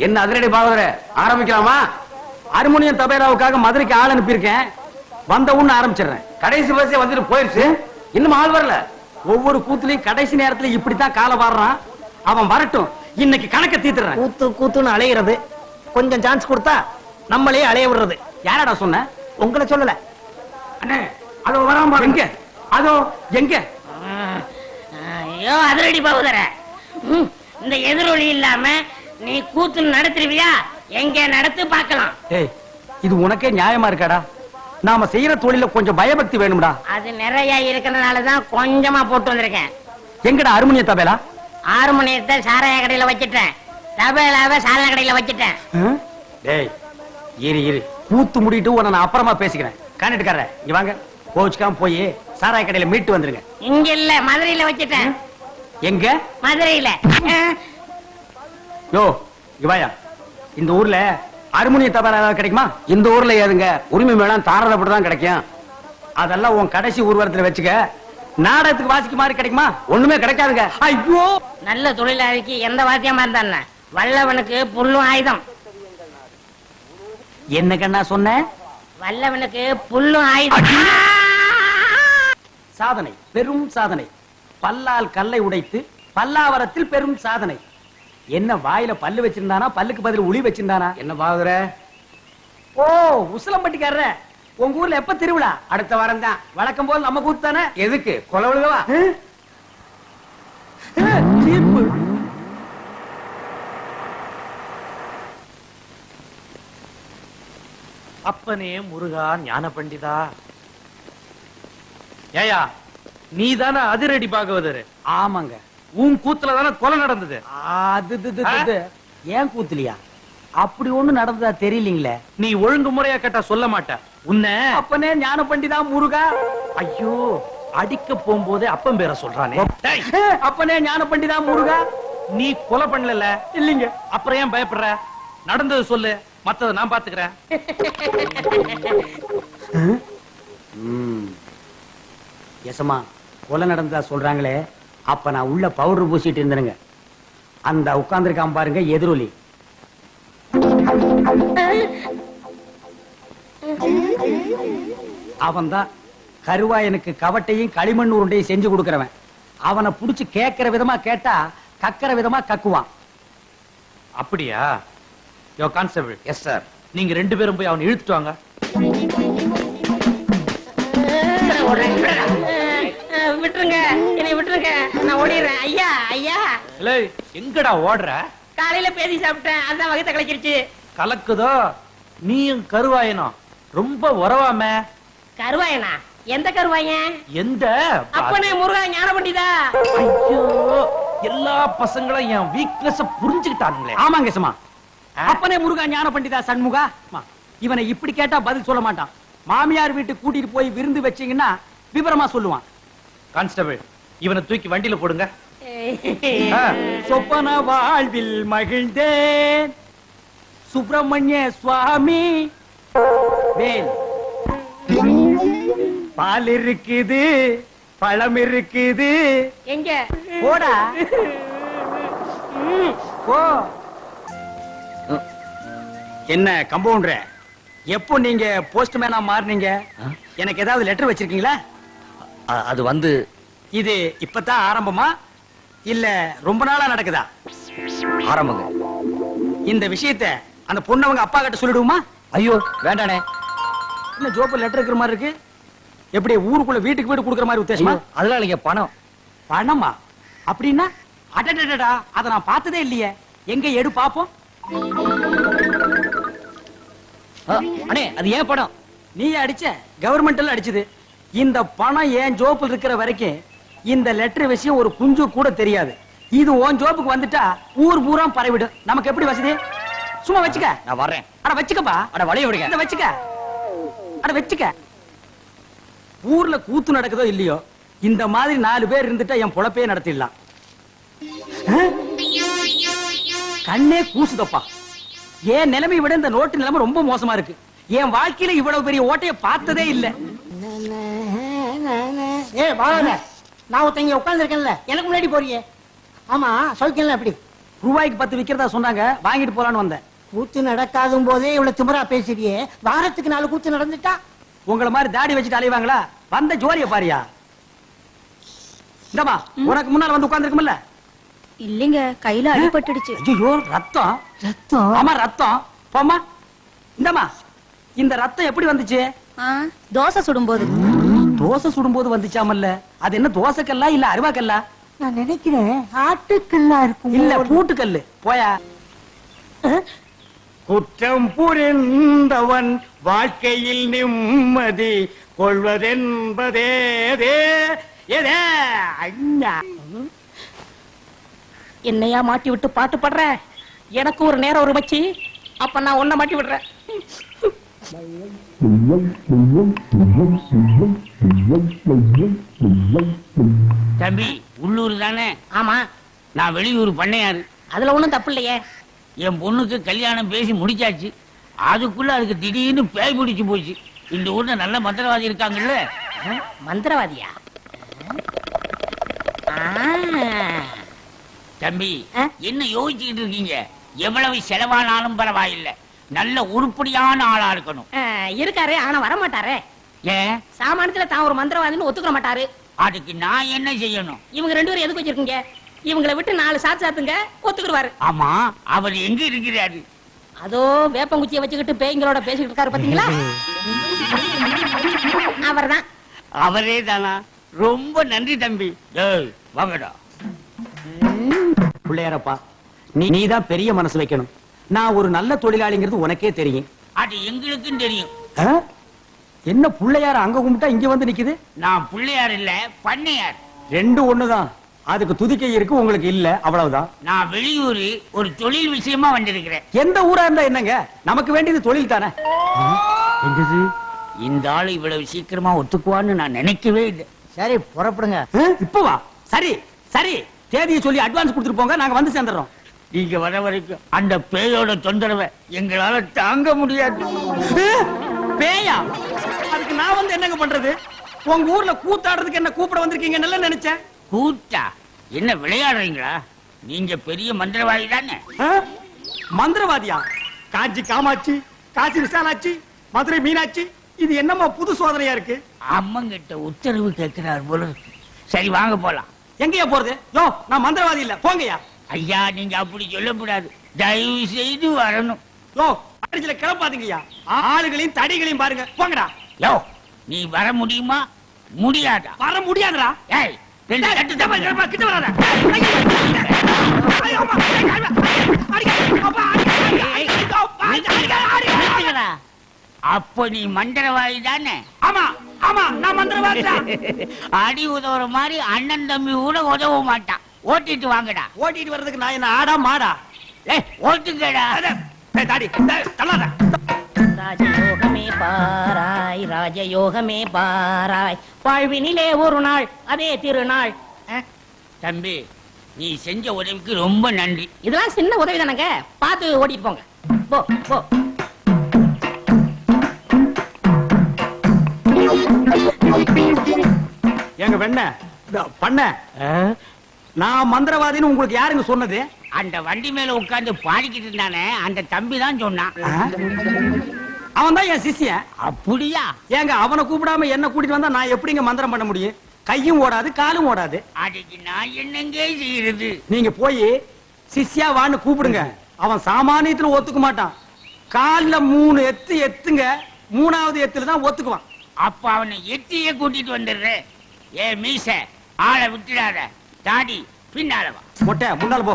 என்ன அதிரடி பாவதர ஆரம்பிக்கலாமா? ஹார்மோனியம் தபேலாவுக்காக மதுரைக்கு ஆள் அனுப்பியிருக்கேன். வந்த உடனே ஆரம்பிச்சிடுறேன். கடைசி பஸ்ஸே வந்துட்டு போயிருச்சு, இன்னும் ஆள் வரல. ஒவ்வொரு கூத்துலயும் கடைசி நேரத்துல இப்படித்தான் காலை வாடுறான். அவன் வரட்டும், இன்னைக்கு கணக்க தீத்துறேன். கூத்து கூத்துன்னு அலையிறது, கொஞ்சம் சான்ஸ் கொடுத்தா நம்மளே அலைய விடுறது. யாரடா சொன்ன? உங்களை சொல்லல அண்ணே. அதோ வராம எங்க? அதோ எங்க? ஐயோ அதிரடி பகுதர, இந்த எதிரொலி இல்லாம நீ கூத்து நடத்துருவியா? எங்க நடத்து பார்க்கலாம். ஏய், இது உனக்கே நியாயமா இருக்காடா? நாம செய்யற தொழில கொஞ்சம் பயபக்தி வேணும்டா. அது நிறைய இருக்கிறதுனாலதான் கொஞ்சமா போட்டு வந்திருக்கேன். எங்கடா ஹார்மோனியம் தபேலா? ஹார்மோனியத்தை சாராய கடையில வச்சிட்டேன், தபேலாவை சாராய கடையில வச்சிட்டேன். டேய் இரு இரு, கூத்து முடிட்டு உன்னை நான் அப்புறமா பேசிக்கிறேன். காண்டிட்டுக்காரர் இங்க வாங்க. கோச்சுக்காம போய் சாராய கடையில மீட்டு வந்துருங்க. இங்க இல்ல, மதுரையில வச்சிட்டேன். எங்க? மதுரையில. யோ இங்க வாயா. இந்த ஊர்ல ஹார்மோனிய தபேலா கிடைக்குமா? இந்த ஊர்ல ஏதுங்க உரிமை மேளம் தாரதப்பட்டுதான் கிடைக்கும். அதெல்லாம் உன் கடைசி ஊர்வலத்துல வச்சுக்க. நாடகத்துக்கு வாசிக்க மாதிரி கிடைக்குமா? ஒண்ணுமே கிடைக்காதுங்க. ஐயோ, நல்ல தொழிலாளிக்கு எந்த வாத்தியமா இருந்தா வல்லவனுக்கு புல்லும் ஆயுதம். என்ன கண்ணா சொன்ன? வல்லவனுக்கு புல்லும் ஆயுதம். சாதனை, பெரும் சாதனை. பல்லால் கல்லை உடைத்து பல்லாவரத்தில் பெரும் சாதனை. என்ன வாயில பல்லு வச்சிருந்தானா, பல்லுக்கு பதில் உளி வச்சிருந்தானா? என்ன பாகுற? ஓ, உசிலம்பட்டிக்காரர, உங்க ஊர்ல எப்ப திருவிழா? அடுத்த வாரம் தான். வழக்கம் போல் நம்ம கூத்து தானே. எதுக்கு கொலவழுகவா? அப்பனே முருகா ஞான பண்டிதா. ஏயா நீ தானே அதிரடி பாகவதரு? ஆமாங்க. உன் கூத்துல தானே கொலை நடந்தது. அது ஏன் கூத்துலியா? அப்படி ஒண்ணு நடந்ததா தெரியலீங்களே. நீ ஒழுங்கு முறையா கேட்டா சொல்ல மாட்ட. உன்னை அப்பனே ஞான பண்டிதா முருகா. ஐயோ, அடிக்க போகும்போதே அப்பன் பேரை சொல்றானே. அப்பனே ஞான பண்டிதா முருகா. நீ கொலை பண்ணல இல்லீங்க. அப்புறம் ஏன் பயப்படுற? நடந்தது சொல்லு, மத்தத நான் பாத்துக்கிறேன். எசமா கொலை நடந்ததா சொல்றாங்களே, அப்ப நான் உள்ள பவுடர் பூசிட்டு இருந்தேனுங்க. அந்த உட்கார்ந்திருக்கான் பாருங்க எதிரொலி. அவன்தான் கருவாயனுக்கு கவட்டையும் களிமண் உருண்டையும் செஞ்சு கொடுக்கிறவன். அவனை புடிச்சு கேட்கிற விதமா கேட்டா கக்கிற விதமா கக்குவான். அப்படியா? யோ கான்ஸ்டபிள். Yes sir. நீங்க ரெண்டு பேரும் போய் அவனை இழுத்துட்டு வாங்க. விட்டுருங்க, என்னை விட்டுருங்க, நான் ஓடிடுறேன். ஐயா ஐயா. எங்கடா ஓடுற? காலையில பேசி சாப்பிட்டேன், அதான் வகத்தை கலக்கிருச்சு. கலக்குதோ? நீயும் கருவாயனும் ரொம்ப உறவாம. கருவாயனா? எந்த கருவாயன்? எந்த? அப்பனே முருகா ஞான பண்டிதா. ஐயோ, எல்லா பசங்களும் என் வீக்னஸ் புரிஞ்சுக்கிட்டாங்களே. ஆமாங்க சும்மா. அப்பனே முருகா ஞான பண்டிதா சண்முகா. இவனை இப்படி கேட்டா பதில் சொல்ல மாட்டான். மாமியார் வீட்டுக்கு கூட்டிட்டு போய் விருந்து வச்சீங்கன்னா விவரமா சொல்லுவான். கான்ஸ்டபிள், இவனை தூக்கி வண்டியில போடுங்க. சொப்பன வாழ்வில் மகிழ்ந்தேன் சுப்பிரமணிய சுவாமி. வேல், பால் இருக்குது, பழம் இருக்குது. எங்க? போடா போ. என்ன கம்பவுண்டர், எப்போ நீங்க போஸ்ட்மேனா மாறுனீங்க? எனக்கு ஏதாவது லெட்டர் வச்சிருக்கீங்களா? அது வந்து இது இப்பதான் ஆரம்பமா இல்ல ரொம்ப நாளா நடக்குதா? ஆரம்பங்க. இந்த விஷயத்தை அந்த பொண்ணவங்க அப்பா கிட்ட சொல்லிடுவோமா? ஐயோ வேண்டானே. என்ன ஜோப்பு லெட்டர் இருக்கிற மாதிரி இருக்கு? எப்படி ஊருக்குள்ள வீட்டுக்கு வீடு கொடுக்குற மாதிரி உத்தேசமா? அதெல்லாம் இல்லைங்க, பணம். பணமா? அப்படின்னா அடடடடா, அதை நான் பார்த்ததே இல்லையே. எங்க எடு பாப்போம். அண்ணே, அது ஏன் பணம்? நீ அடிச்ச? கவர்மெண்ட்ல அடிச்சது. இந்த பணம் ஏன் ஜோப்பில் இருக்கிற வரைக்கும் இந்த லெட்டர் விஷயம் ஒரு குஞ்சு கூட தெரியாது. இது உன் ஜோப்புக்கு வந்துட்டா ஊர் பூரா பரவிடும். நமக்கு எப்படி வசதி? சும்மா வச்சுக்க. நான் வர்றேன். அட வச்சுக்கப்பா. அட வளைய விடுங்க. இந்த வச்சுக்க. அட வச்சுக்க. ஊர்ல கூத்து நடக்குதோ இல்லையோ, இந்த மாதிரி 4 பேர் இருந்துட்டா என் பொழப்பே நடத்திடலாம். கண்ணே கூசுதப்பா. என் நிலைமை விட இந்த நோட்டு நிலைமை ரொம்ப மோசமா இருக்கு. என் வாழ்க்கையில இவ்வளவு பெரிய ஓட்டைய பார்த்ததே இல்ல. நான் ஒருத்தங்க உட்கார்ந்து இருக்கேன்ல எனக்கு முன்னாடி போறியே. ஆமா சௌக்கியம்ல எப்படி? ரூபாய்க்கு 10 விக்கிறதா சொன்னாங்க, வாங்கிட்டு போலான்னு வந்தேன். கூத்து நடக்காதும் போதே இவ்வளவு திமிரா பேசுறியே, வாரத்துக்கு 4 கூத்து நடந்துட்டா? உங்கள மாதிரி தாடி வச்சுட்டு அலைவாங்களா? வந்த ஜோரிய பாரியா. இந்தமா உனக்கு முன்னால வந்து உட்கார்ந்துருக்கும்ல. இல்லைங்க, கையில அடிபட்டுடுச்சு. ஐயோ ரத்தம். ரத்தம்? ஆமா ரத்தம். போமா இந்தமா, இந்த ரத்தம் எப்படி வந்துச்சு? தோசை சுடும்போது. தோசை சுடும்போது வந்துச்சாமல்ல, அது என்ன தோசைக்கல்லா இல்ல அருவாக்கல்லா? நான் நினைக்கிறேன் ஆட்டுக்கல்லா இருக்கும். இல்ல பூட்டுக்கல்லு. போயா. குற்றம் புரிந்தவன் வாழ்க்கையில் நிம்மதி கொள்வதென்பதே என்னையா மாட்டி விட்டு பாட்டு பாடுற? எனக்கு ஒரு நேரம் ஒரு மச்சி, அப்ப நான் உன்னை மாட்டி விடுறேன். தம்பி உள்ளூர் தானே? ஆமா. நான் வெளியூர் பண்ணையாரு. அதுல ஒண்ணும் தப்பு இல்லையே. என் பொண்ணுக்கு கல்யாணம் பேசி முடிச்சாச்சு. அதுக்குள்ள அதுக்கு திடீர்னு பேய் பிடிச்சு போச்சு. இந்த ஊர்ல நல்ல மந்திரவாதி இருக்காங்கல்ல. மந்திரவாதியா? தம்பி என்ன யோசிச்சுக்கிட்டு இருக்கீங்க? எவ்வளவு செலவானாலும் பரவாயில்லை, நல்ல உருப்படியான ஆளா இருக்கணும். இருக்காரு, ஆனா வர மாட்டாரே. ஏன்? சாமானியத்துல தான் ஒரு மந்திரவாதின்னு ஒத்துக்க மாட்டாரு. அதுக்கு நான் என்ன செய்யணும்? இவங்க 2 பேரும் எதுக்கு வச்சிருக்கீங்க? இவங்களை விட்டு 4 சாத்து சாத்துங்க, ஒத்துக்குருவாரு. ஆமா, அவர் எங்க இருக்கிறாரு? அதோ வேப்பங்குச்சியை வச்சுக்கிட்டு பேய்களோட பேசிக்கிட்டு இருக்காரு, பாத்தீங்களா? அவர்தான். அவரே தானா? ரொம்ப நன்றி தம்பி. வாங்கடா. பிள்ளையாரப்பா, நீதான் பெரிய மனசு வைக்கணும். நான் ஒரு நல்ல தொழிலாளிங்கிறது உனக்கே தெரியும். அது எங்களுக்கும் தெரியும். என்ன பிள்ளையார அங்க கும்பிட்டா இங்க வந்து நிக்குது? நான் பிள்ளையார் இல்ல, பண்ணையார். 2 ஒண்ணுதான். அதுக்கு துதிக்கை இருக்கு, உங்களுக்கு இல்ல, அவ்வளவுதான். நான் வெளியூர் ஒரு தொழில் விஷயமா வந்திருக்கிறேன். எந்த ஊரா இருந்தா என்னங்க, நமக்கு வேண்டியது தொழில் தானே. இந்த ஆளு இவ்வளவு சீக்கிரமா ஒத்துக்குவான்னு நான் நினைக்கவே இல்லை. சரி புறப்படுங்க. இப்ப வா. சரி சரி, தேதியை சொல்லி அட்வான்ஸ் கொடுத்துட்டு போங்க, நாங்க வந்து சேர்ந்துறோம். நீங்க வர வரைக்கும் அந்த பேயோட தொந்தரவை எங்களால தாங்க முடியாது. பேயா? அதுக்கு நான் வந்து என்னங்க பண்றது? உங்க ஊர்ல கூத்தாடுறதுக்கு என்ன கூப்பிட வந்திருக்கீங்க நல்லா நினைச்சேன். கூத்தா? என்ன விளையாடுறீங்களா? நீங்க பெரிய மந்திரவாதி தானே? மந்திரவாதியா? காஞ்சி காமாட்சி, காசி விசாலாட்சி, மதுரை மீனாட்சி, இது என்னமா புது சோதனையா இருக்கு? அம்மங்கிட்ட உத்தரவு கேட்கிறார் போல. சரி வாங்க போலாம். எங்கயா போறது? யோ, நான் மந்திரவாதி இல்ல, போங்கயா. ஐயா நீங்க அப்படி சொல்லக்கூடாது, தயவு செய்து வரணும். யோ, அடிச்சல கிளப்பாதீங்கய்யா. ஆளுகளையும் தடிகளையும் பாருங்க, போங்கடா. யோ, நீ வர முடியுமா முடியாதா? வர முடியாதுடா. ஏய், 2 கட்டு தப்பா கிட்ட வராத. அப்ப நீ மந்திரவாதி தானே? ஆமா ஆமா, நான் மந்திரவாதி தான். அடி உதவுற மாதிரி அண்ணன் தம்பி கூட உதவ மாட்டான். ஓட்டிட்டு வாங்கடா. ஓட்டிட்டு வர்றதுக்கு நான் என்ன ஆடா மாடா? ஏய், ஓட்டுங்கடா. தாடி தள்ளாத. ராஜயோகமே பாராய், ராஜயோகமே பாராய், வாழ்வினிலே ஒரு நாள் அதே திருநாள். தம்பி, நீ செஞ்ச உதவிக்கு ரொம்ப நன்றி. இதெல்லாம் சின்ன உதவி தானங்க, பார்த்து ஓட்டிட்டு போங்க. போ போ. எங்க வெண்ண பண்ண, நான் மந்திரவாதின்னு உங்களுக்கு யாருங்க சொன்னது? அந்த வண்டி மேல உட்கார்ந்து பாடிக்கிட்டு இருந்தானே, அந்த தம்பி தான் சொன்னான். அவன் தான் என் சிஷ்யன். அப்படியா? ஏங்க, அவனை கூப்பிடாம என்ன கூட்டிட்டு வந்தா நான் எப்படிங்க மந்திரம் பண்ண முடியும்? கையும் ஓடாது, காலும் ஓடாது. அதுக்கு நான் என்னங்க செய்யறது? நீங்க போய் சிஷ்யா வான்னு கூப்பிடுங்க. அவன் சாமானியத்துல ஒத்துக்க மாட்டான். கால்ல 3 எத்து எத்துங்க, 3வது எத்துல தான் ஒத்துக்குவான். அப்ப அவனை எட்டியே கூட்டிட்டு வந்துடுறேன். ஏ மீச, ஆளை விட்டுடாத. தாடி பின்னால வா. மொட்டை முன்னால போ.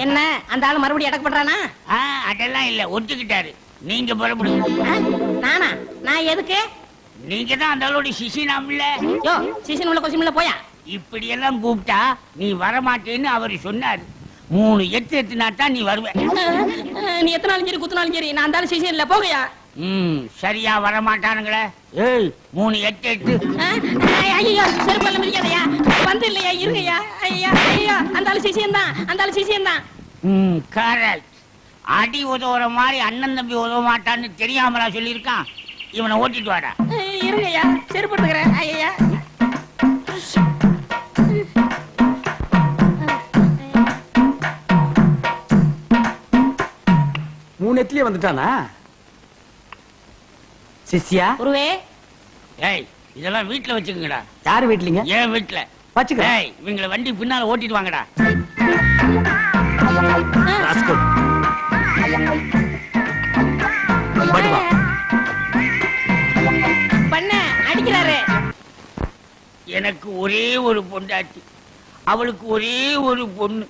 என்ன அந்த ஆளு மறுபடியும் அடக்க பண்றானா? அதெல்லாம் இல்ல, ஒத்துக்கிட்டாரு. நீங்க புறப்படுங்க. நானா? நான் எதுக்கு? நீங்க தான் அந்த ஆளோட சிசினாம்ல. யோ, சீசன் உள்ள கொஸ்டின் உள்ள போயா. இப்படி எல்லாம் கூப்பிட்டா நீ வரமாட்டேன்னு அவர் சொன்னாரு. 3 எத்து எத்துனா தான் நீ வருவ. நீ எத்தனாலும் சரி குத்துனாலும் சரி, நான் அந்த சீசன் இல்ல, போகையா. சரியா வரமாட்டானுங்களே. ஏய், 3 எட்டு எட்டு. ஐயா செருப்பல்ல மிதிக்காதயா, வந்து இல்லையா, இருங்கய்யா. ஐயா ஐயா, அந்த ஆளு சீசன் தான், அந்த ஆளு சீசன் தான். கரெக்ட். அடி உதவுற மாதிரி அண்ணன் தம்பி உதவ மாட்டான்னு தெரியாமலா சொல்லியிருக்கான். இவனை ஓட்டிட்டு வாடா. இருங்கய்யா செருப்பு எடுத்துக்கிறேன் ஐயா மூணு எத்திலே வந்துட்டானா சிஷ்யா? குருவே ஏய் இதெல்லாம் வீட்டுல வச்சுக்கங்கடா. யாரு வீட்லீங்க? ஏன் வீட்டுல வச்சுக்கிறேன். ஏய் இவங்களை வண்டி பின்னால ஓட்டிட்டு வாங்கடா. ராஸ்கல். படி வா. பண்ண அடிக்கிறாரு. எனக்கு ஒரே ஒரு பொண்டாட்டி, அவளுக்கு ஒரே ஒரு பொண்ணு.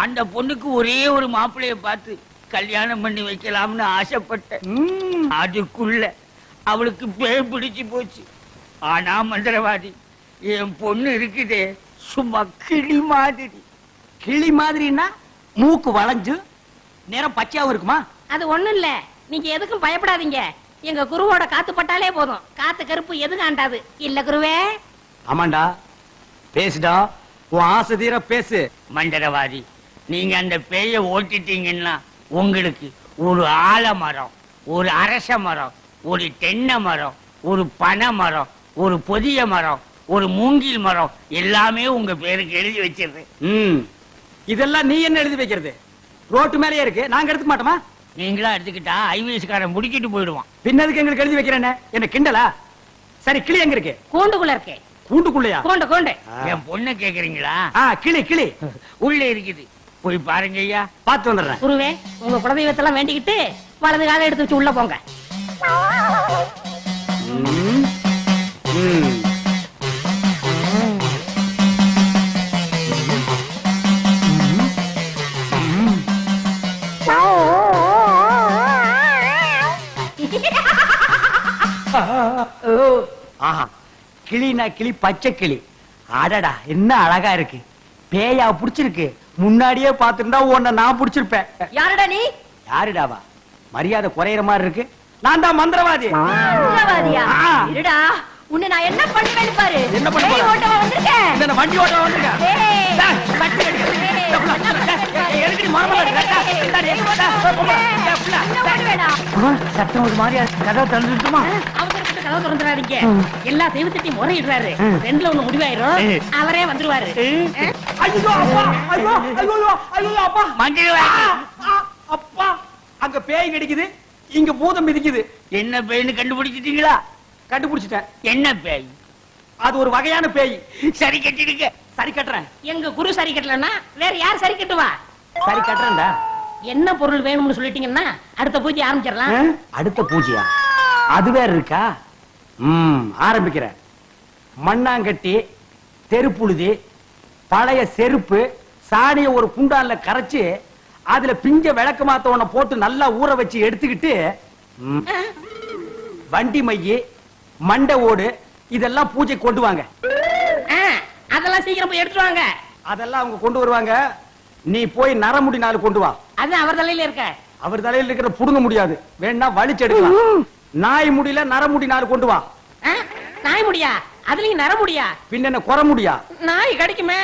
அந்த பொண்ணுக்கு ஒரே ஒரு மாப்பிள்ளைய பார்த்து கல்யாணம் பண்ணி வைக்கலாம்னு ஆசைப்பட்டேன். அதுக்குள்ள அவளுக்கு பேய் பிடிச்சு போச்சு. ஆனா மந்திரவாதி, என் பொண்ணு இருக்குதே சும்மா கிளி மாதிரி. கிளி மாதிரின்னா மூக்கு வளைஞ்சு நேரம் பச்சையாவும் இருக்குமா? அது ஒண்ணும் இல்ல, நீங்க எதுக்கும் பயப்படாதீங்க. எங்க குருவோட காத்து பட்டாலே போதும், காத்து கருப்பு எதுவும் ஆண்டாது. இல்ல குருவே? ஆமாண்டா, பேசுடா, உன் ஆசை தீர பேசு. மந்திரவாதி, நீங்க அந்த பேய ஓட்டிட்டீங்கன்னா உங்களுக்கு ஒரு ஆலமரம், ஒரு அரச மரம், ஒரு தென்னை மரம், ஒரு பனை மரம், ஒரு பொதிய மரம், ஒரு மூங்கில் மரம் எல்லாமே உங்க பேருக்கு எழுதி வச்சிருக்கேன். இதெல்லாம் நீ என்ன எழுதி வைக்கிறது? ரோட்டு மேலேயே இருக்கு, நாங்க எடுத்துக்க மாட்டோமா? நீங்களா எடுத்துக்கிட்டா ஐவிஎஸ்காரன் முடிக்கிட்டு போயிடுவான். பின்னதுக்கு எங்களுக்கு எழுதி வைக்கிறேன்னு என்ன கிண்டலா? சரி, கிளி எங்க இருக்கு? கூண்டுக்குள்ள இருக்கே. கூண்டுக்குள்ளையா? கூண்டு கூண்டு. என் பொண்ணு கேக்குறீங்களா? கிளி கிளி உள்ள இருக்குது, போய் பாருங்க ஐயா. பார்த்து வந்துடுறேன். குருவே, உங்க குலதெய்வத்தெல்லாம் வேண்டிக்கிட்டு வலது காலை எடுத்து வச்சு உள்ள போங்க. ம், ம். ஆஹா, கிளினா கிளி, பச்சை கிளி. அடடா, என்ன அழகா இருக்கு. பேயா புடிச்சிருக்கு. முன்னாடியே பாத்துருந்தா உன்னை நான் புடிச்சிருப்பேன். யாருடா நீ? யாருடாவா? மரியாதை குறையிற மாதிரி இருக்கு. நான் தான் மந்திரவாதி. மந்திரவாதியா? ஆ. இருடா, உன்னை நான் என்ன பண்ணுவேன்னு பாரு. என்ன பண்ண பேய் போற? ஓட்டவா வந்திருக்கேன்? இந்த வண்டி ஓட்ட வந்திருக்கேன். ஏய். டேய், வண்டி எடுக்க. இந்த புள்ள, டேய், எதுக்குடி மரமல இருக்க? டேய், இந்தாடி, டேய், புள்ள, டேய். சத்தம் ஒரு மாதிரியா கதவை திறந்துட்டுமா? அவசரப்பட்டு கதவு திறந்துடாதீங்க. எல்லா தெய்வத்தையும் முறையிடுறாரு. ரெண்டுல ஒண்ணு முடிவாயிரும், அவரே வந்துருவாரு. ஐயோ, அப்பா, ஐயோ, ஐயோ, ஐயோ, அப்பா. மந்திரவாதி, அப்பா, அங்க பேய் கிடைக்குது, இங்க பூதம் மிதிக்குது. என்ன பேய்னு கண்டுபிடிச்சிட்டீங்களா? கண்டுபிடிச்சிட்டேன். என்ன பேய்? அது ஒரு வகையான பேய். சரி கட்டிடுங்க. சரி கட்டுறேன். எங்க குரு சரி கட்டலன்னா வேற யார் சரி கட்டுவா? சரி கட்டுறேன்டா. என்ன பொருள் வேணும்னு சொல்லிட்டீங்கன்னா அடுத்த பூஜை ஆரம்பிச்சிடலாம். அடுத்த பூஜையா? அது வேற இருக்கா? ஆரம்பிக்கிறேன். மண்ணாங்கட்டி, தெருப்புழுதி, பழைய செருப்பு, சாணிய ஒரு குண்டான்ல கரைச்சு அதுல பிஞ்ச விளக்கு மாத்தவன போட்டு நல்லா ஊற வச்சு எடுத்துக்கிட்டு வண்டி மைய, மண்டை ஓடு இதெல்லாம் பூஜை கொண்டு வாங்க. அதெல்லாம் சீக்கிரம் போய் எடுத்துட்டு வாங்க. அதெல்லாம் அவங்க கொண்டு வருவாங்க. நீ போய் நரமுடி நாள் கொண்டு வா. அது அவர் தலையில இருக்க. அவர் தலையில இருக்கிற புடுங்க முடியாது, வேணா வலிச்சு எடுக்கலாம். நாய் முடியல, நரமுடி நாள் கொண்டு வா. நாய் முடியா? அதுலயும் நர முடியா? பின்ன என்ன குற முடியா? நாய் கடிக்குமே.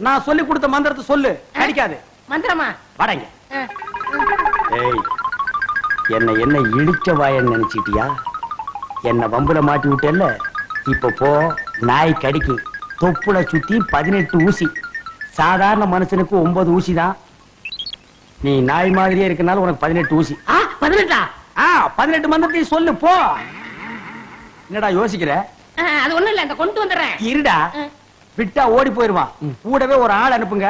நான் சொல்லி கொடுத்த மந்திரத்தை சொல்லு, கடிக்காது. மந்திரமா? வடங்க. ஏய், என்ன இடிச்ச வாயன்னு நினைச்சிட்டியா? என்ன வம்புல மாட்டி விட்டேல்ல, இப்ப போ. நாய் கடிக்கு. தொப்புல சுத்தி 18 ஊசி. சாதாரண மனுஷனுக்கு 9 ஊசி தான். நீ நாய் மாதிரியே இருக்கனால உனக்கு 18 ஊசி. 18? 18 மந்திரத்தையும் சொல்லு, போ. என்னடா யோசிக்கிற? அது ஒண்ணு இல்ல, இந்த கொண்டு வந்துடுறேன். இருடா, விட்டா ஓடி போயிருவான். கூடவே ஒரு ஆள் அனுப்புங்க,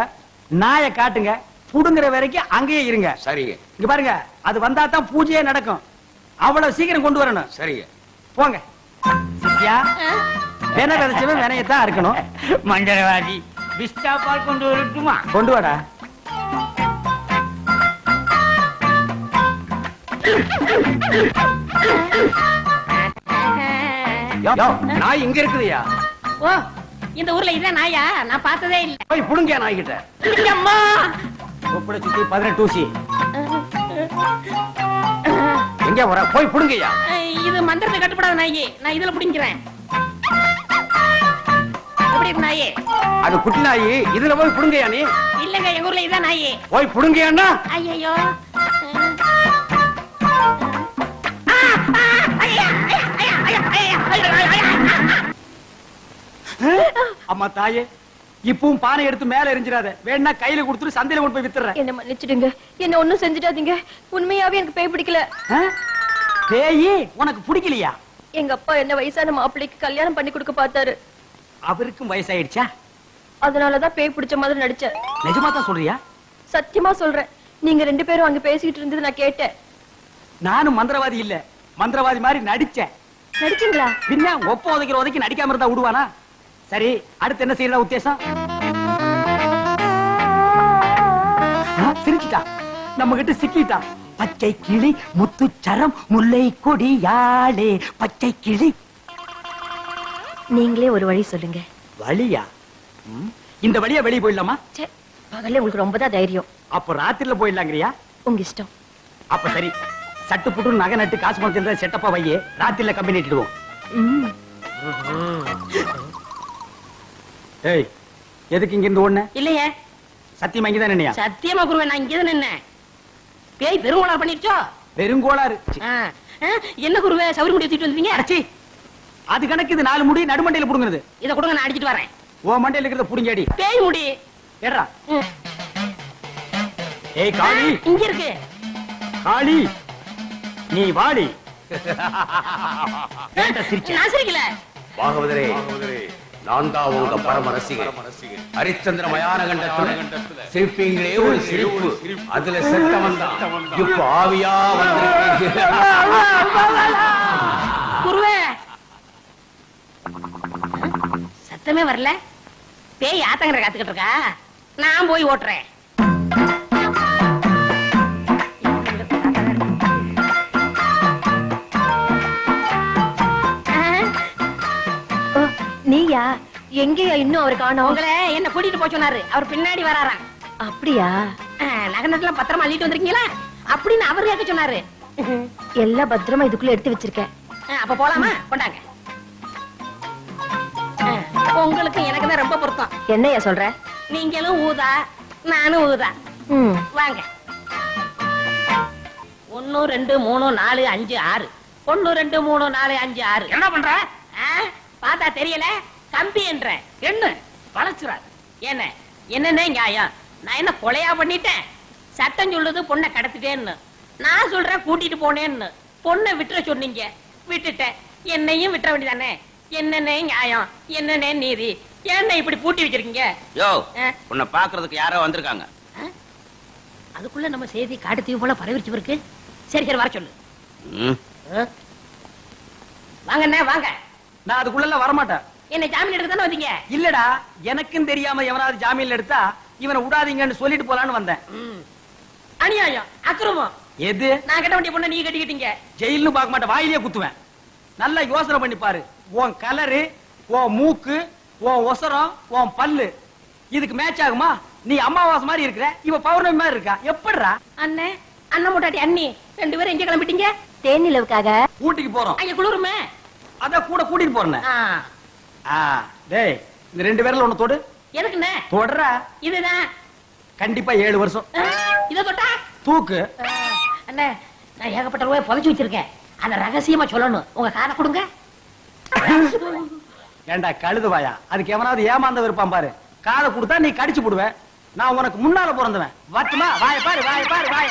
நாயை காட்டுங்க, புடுங்குற வரைக்கும் அங்கேயே இருங்க. சரிங்க. இங்க பாருங்க, அது வந்தா தான் பூஜையே நடக்கும். அவ்வளவு சீக்கிரம் கொண்டு வரணும். சரிங்க. போங்க. சித்தியா, வென விதைச்சவன் வினையத்தான் இருக்கணும். மந்திரவாதி, பிஸ்டா பால் கொண்டு வரட்டுமா? கொண்டு வாடா. நாய் இங்க இருக்குதுயா. ஓ, இந்த ஊர்ல இதான் நாயா? நான் பார்த்ததே இல்ல. போய் புடுங்க நாய் கிட்ட. அம்மா, தொப்புளை சுத்தி 18 ஊசி. எங்க வர? போய் புடுங்கய்யா. இது மந்திரத்தை கட்டுப்படாத நாயி. நான் இதுல பிடிக்கிறேன். எப்படி இருக்கு நாயி? அது குட்டி நாய், இதுல போய் புடுங்கய்யா. நீ இல்லங்க, எங்க ஊர்ல இதான் நாயி. போய் புடுங்கய்யான்னா. ஐயோ, அம்மா தாயே, இப்பவும் பானை எடுத்து மேல எரிஞ்சிடாத. வேணா கையில கொடுத்துட்டு சந்தையில கொண்டு போய் வித்துறேன். என்ன மன்னிச்சிடுங்க, என்ன ஒண்ணும் செஞ்சிடாதீங்க. உண்மையாவே எனக்கு பேய் பிடிக்கல. பேயி உனக்கு பிடிக்கலையா? எங்க அப்பா என்ன வயசான மாப்பிள்ளைக்கு கல்யாணம் பண்ணி கொடுக்க பார்த்தாரு. அவருக்கும் வயசாயிடுச்சா? அதனாலதான் பேய் பிடிச்ச மாதிரி நடிச்சேன். நிஜமா தான் சொல்றியா? சத்தியமா சொல்றேன். நீங்க 2 பேரும் அங்க பேசிக்கிட்டு இருந்தது நான் கேட்டேன். நானும் மந்திரவாதி இல்ல, மந்திரவாதி மாதிரி நடிச்சேன். நடிச்சீங்களா? பின்ன ஒப்ப உதைக்கிற உதைக்கு நடிக்காம இருந்தா விடுவானா? சரி, அடுத்து என்ன செய்யறதா உத்தேசம்? சிரிச்சிட்டா, நம்ம கிட்ட சிக்கிட்டா. பச்சை கிளி முத்துச்சரம் முல்லை கொடியாளே பச்சை கிளி. நீங்களே ஒரு வழி சொல்லுங்க. வழியா? இந்த வழியா வெளியே போயிடலாமா? ச்சே, பகல்ல உங்களுக்கு ரொம்ப தான் தைரியம். அப்ப ராத்திரில போயிடலாங்கிறியா? உங்க இஷ்டம். அப்ப சரி, சட்டு புட்டு நகை நட்டு காசு பணத்தில் செட்டப்பா வையே, ராத்திரில கம்பெனி இட்டுடுவோம். ம். ஏய், எதுக்கு இங்க இருந்து ஓடுன? இல்லையே, சத்தியமா இங்கதான் நினையா? சத்தியமா குருவே, நான் இங்கதான் நின்னேன். பேய் பெருங்கோளாறு பண்ணிருச்சோ? பெருங்கோளாறு. என்ன குருவே சவுரி முடி தூக்கிட்டு வந்தீங்க? அடச்சி, அது கணக்கு. இது 4 முடி நடுமண்டையில புடுங்குறது. இத கொடுங்க, நான் அடிச்சிட்டு வரேன். ஓ மண்டையில இருக்கிறத புடுங்கடி. பேய் முடி ஏறா. ஏய் காளி, இங்க இருக்கு. காளி நீ வாடி. ஏன்டா சிரிச்ச? நான் சிரிக்கல. பாகவதரே, நான் தான் உங்க பரம ரசிகன். ஹரிச்சந்திர மயான கண்டத்துல சிரிப்பீங்களே ஒரு சிரிப்பு, அதுல செத்தவன் தான் இப்ப ஆவியா வந்திருக்கீங்க. குருவே, சத்தமே வரல. பேய் ஆத்தங்கரை காத்துக்கிட்டு இருக்கா, நான் போய் ஓட்டுறேன். நீயா? எங்கேயா இன்னும் அவர் காணோம்? உங்களை என்ன கூட்டிட்டு போய் சொன்னாரு, அவர் பின்னாடி வராராம். அப்படியா? நகனத்துல பத்திரமா அள்ளிட்டு வந்திருக்கீங்களா அப்படின்னு அவர் கேட்க சொன்னாரு. எல்லாம் பத்திரமா இதுக்குள்ள எடுத்து வச்சிருக்கேன். அப்ப போலாமா? கொண்டாங்க. உங்களுக்கு எனக்கு தான் ரொம்ப பொருத்தம். என்னையா சொல்ற? நீங்களும் ஊதா, நானும் ஊதா. ம். வாங்க. 1 2 3 4 5 6. 1 2 3 4 5 6. என்ன பண்ற? பார்த்தா தெரியல, கம்பி என்ற என்ன வளைச்சுறாரு? என்ன என்னன்னே நியாயம்? நான் என்ன கொலையா பண்ணிட்டேன்? சட்டம் சொல்லுது பொண்ணை கடத்திட்டேன்னு, நான் சொல்றேன் கூட்டிட்டு போனேன்னு. பொண்ணை விட்டுற சொன்னீங்க, விட்டுட்டேன். என்னையும் விட்டுற வேண்டியதானே? என்னன்னே நியாயம், என்னன்னே நீதி? என்ன இப்படி பூட்டி வச்சிருக்கீங்க? யோ, உன்னை பாக்குறதுக்கு யாரோ வந்திருக்காங்க. அதுக்குள்ள நம்ம செய்தி காட்டுத்தீவு போல பரவிச்சு இருக்கு. சரி சரி, வர சொல்லு. வாங்கண்ணே வாங்க. நான் அதுக்குள்ள வரமாட்டேன். என்ன ஜாமீன் எடுக்க தானே வந்தீங்க? இல்லடா, எனக்கும் தெரியாம எவனாவது ஜாமீன்ல எடுத்தா இவனை விடாதீங்கன்னு சொல்லிட்டு போலான்னு வந்தேன். அநியாயம், அக்கிரமம். எது? நான் கட்ட வேண்டிய பொண்ணை நீ கட்டிக்கிட்டீங்க. ஜெயில்னு பார்க்க மாட்டேன், வாயிலே குத்துவேன். நல்லா யோசனை பண்ணி பாரு. உன் கலரு, உன் மூக்கு, உன் ஒசரம், உன் பல்லு இதுக்கு மேட்ச் ஆகுமா? நீ அம்மாவாசை மாதிரி இருக்கிற, இவ பௌர்ணமி மாதிரி இருக்கா. எப்படிடா? அண்ணே, அண்ணன் முட்டாட்டி அண்ணி 2 பேரும் எங்க கிளம்பிட்டீங்க? தேனிலவுக்காக. ஊட்டிக்கு போறோம். அங்க குளிருமே, அத கூட கூட்டிட்டு போறேன். டேய், இந்த 2 பேர்ல ஒண்ணு தொடு. எதுக்குண்ணே? தொடரா. இதுதான் கண்டிப்பா 7 வருஷம். இத தொட்டா தூக்கு. அண்ணே, நான் ஏகப்பட்ட ரூபாய் புதைச்சு வச்சிருக்கேன், அத ரகசியமா சொல்லணும். உங்க காதை கொடுங்க. ஏண்டா கழுதுவாயா, அதுக்கு எவனாவது ஏமாந்த இருப்பான் பாரு. காதை கொடுத்தா நீ கடிச்சு போடுவ. நான் உனக்கு முன்னால பிறந்தவன். வட்டுமா? வாய பாரு, வாய பாரு, வாய.